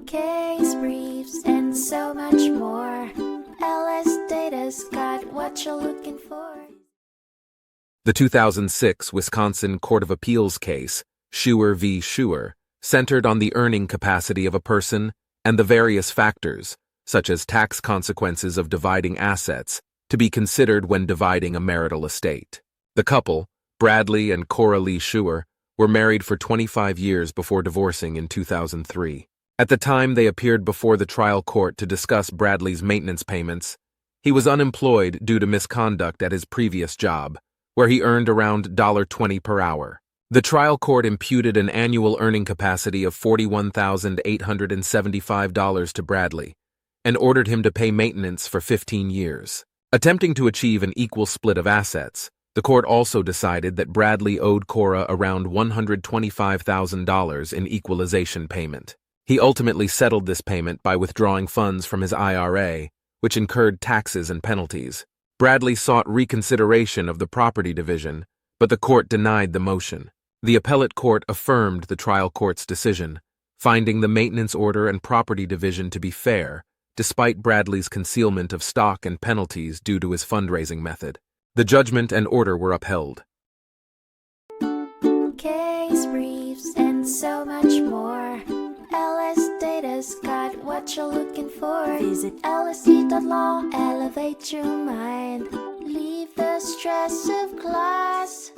case briefs, and so much more. LSData's got what you're looking for. The 2006 Wisconsin Court of Appeals case, Scheuer v. Scheuer, centered on the earning capacity of a person and the various factors, such as tax consequences of dividing assets, to be considered when dividing a marital estate. The couple, Bradley and Cora Scheuer, were married for 25 years before divorcing in 2003. At the time they appeared before the trial court to discuss Bradley's maintenance payments, he was unemployed due to misconduct at his previous job, where he earned around $20 per hour. The trial court imputed an annual earning capacity of $41,875 to Bradley and ordered him to pay maintenance for 15 years. Attempting to achieve an equal split of assets, the court also decided that Bradley owed Cora around $125,000 in equalization payment. He ultimately settled this payment by withdrawing funds from his IRA, which incurred taxes and penalties. Bradley sought reconsideration of the property division, but the court denied the motion. The appellate court affirmed the trial court's decision, finding the maintenance order and property division to be fair, despite Bradley's concealment of stock and penalties due to his fundraising method. The judgment and order were upheld. Case briefs, and so much more. LSData's got what you're looking for. Visit lsd.law, elevate your mind. Leave the stress of class.